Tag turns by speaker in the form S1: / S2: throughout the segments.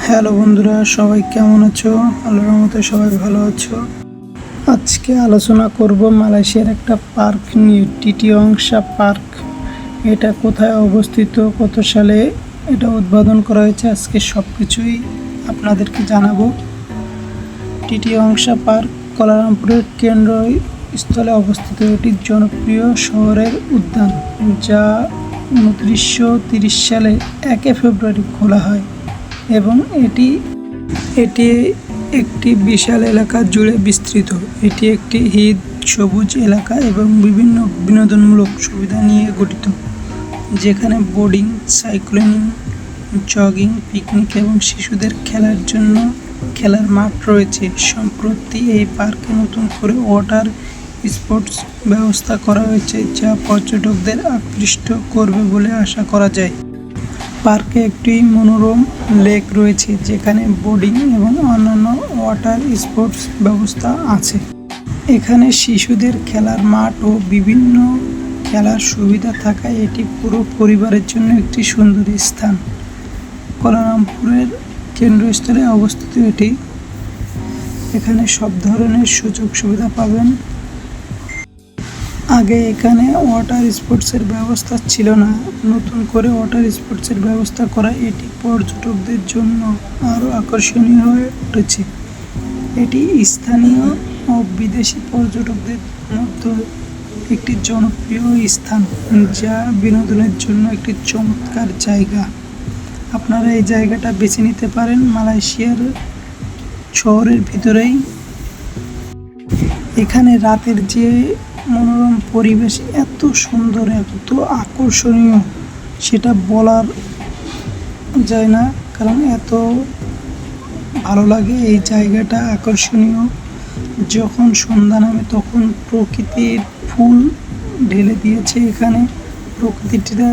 S1: Hello বন্ধুরা, সবাই কেমন আছো? আল্লাহর রহমতে সবাই ভালো আছো। আজকে আলোচনা করব মালয়েশিয়ার একটা পার্ক নিয়ে, টিটিওংশা পার্ক। এটা কোথায় অবস্থিত, কত সালে এটা উদ্বোধন করা হয়েছে, আজকে সব কিছুই আপনাদেরকে জানাবো। টিটিওংশা পার্ক কুয়ালালামপুরের কেন্দ্রস্থলে অবস্থিত। এটি জনপ্রিয় শহরের উদ্যান, যা 1930 সালে 1 ফেব্রুয়ারি খোলা হয় এবং এটি একটি বিশাল এলাকা জুড়ে বিস্তৃত। এটি একটি হ্রদ, সবুজ এলাকা এবং বিভিন্ন বিনোদনমূলক সুবিধা নিয়ে গঠিত, যেখানে বোর্ডিং, সাইক্লিং, জগিং, পিকনিক এবং শিশুদের খেলার জন্য খেলার মাঠ রয়েছে। সম্প্রতি এই পার্কে নতুন করে ওয়াটার স্পোর্টস ব্যবস্থা করা হয়েছে, যা পর্যটকদের আকৃষ্ট করবে বলে আশা করা যায়। পার্কে একটি মনোরম লেক রয়েছে, যেখানে বোটিং এবং অন্যান্য ওয়াটার স্পোর্টস ব্যবস্থা আছে। এখানে শিশুদের খেলার মাঠ ও বিভিন্ন খেলার সুবিধা থাকায় এটি পুরো পরিবারের জন্য একটি সুন্দর স্থান। কুয়ালালামপুরের কেন্দ্রস্থলে অবস্থিত এটি। এখানে সব ধরনের সুযোগ সুবিধা পাবেন। আগে এখানে ওয়াটার স্পোর্টসের ব্যবস্থা ছিল না, নতুন করে ওয়াটার স্পোর্টসের ব্যবস্থা করা এটি পর্যটকদের জন্য আরও আকর্ষণীয় হয়ে উঠেছে। এটি স্থানীয় ও বিদেশি পর্যটকদের মধ্যে একটি জনপ্রিয় স্থান, যা বিনোদনের জন্য একটি চমৎকার জায়গা। আপনারা এই জায়গাটা বেছে নিতে পারেন মালয়েশিয়ার শহরের ভিতরেই। এখানে রাতের যে মনোরম পরিবেশ এত সুন্দর, এত আকর্ষণীয়, সেটা বলার যায় না, কারণ এত ভালো লাগে এই জায়গাটা। আকর্ষণীয় যখন সন্ধ্যা নামে তখন প্রকৃতির ফুল ঢেলে দিয়েছে এখানে। প্রকৃতিটা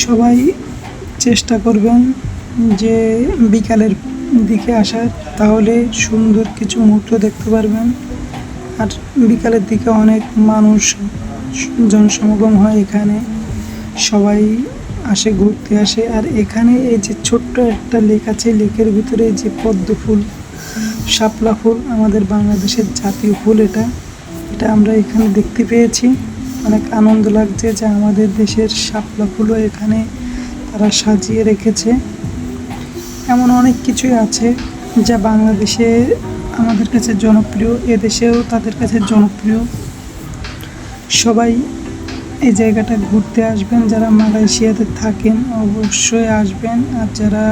S1: সবাই চেষ্টা করবেন যে বিকালের দিকে আসার, তাহলে সুন্দর কিছু মুহূর্ত দেখতে পারবেন। আর বিকালের দিকে অনেক মানুষ জনসমাগম হয় এখানে, সবাই আসে, ঘুরতে আসে। আর এখানে এই যে ছোট্ট একটা লেক আছে, লেকের ভিতরে যে পদ্ম ফুল, শাপলা ফুল, আমাদের বাংলাদেশের জাতীয় ফুল, এটা আমরা এখানে দেখতে পেয়েছি। অনেক আনন্দ লাগছে যে আমাদের দেশের শাপলা ফুলও এখানে তারা সাজিয়ে রেখেছে। এমন অনেক কিছুই আছে যা বাংলাদেশে আমাদের কাছে জনপ্রিয়, এদেশেও তাদের কাছে জনপ্রিয়। সবাই এই জায়গাটা ঘুরতে আসবেন। যারা মালয়েশিয়াতে থাকেন অবশ্যই আসবেন, আর যারা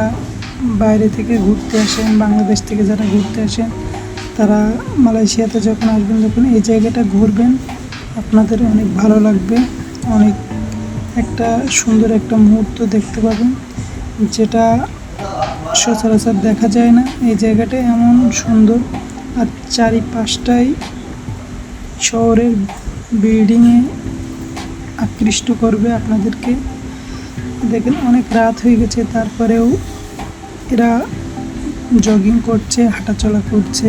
S1: বাইরে থেকে ঘুরতে আসেন, বাংলাদেশ থেকে যারা ঘুরতে আসেন, তারা মালয়েশিয়াতে যখন আসবেন তখন এই জায়গাটা ঘুরবেন, আপনাদের অনেক ভালো লাগবে। অনেক একটা সুন্দর একটা মুহূর্ত দেখতে পাবেন, যেটা সচরাচর দেখা যায় না। এই জায়গাটা এমন সুন্দর, আর চারিপাশটাই শহরের বিল্ডিংয়ে আকৃষ্ট করবে আপনাদেরকে। দেখেন অনেক রাত হয়ে গেছে, তারপরেও এরা জগিং করছে, হাঁটাচলা করছে।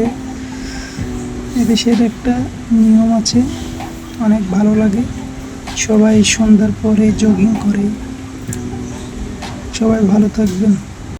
S1: এদেশের একটা নিয়ম আছে, অনেক ভালো লাগে। সবাই সন্ধ্যার পরে জগিং করে। সবাই ভালো থাকবেন।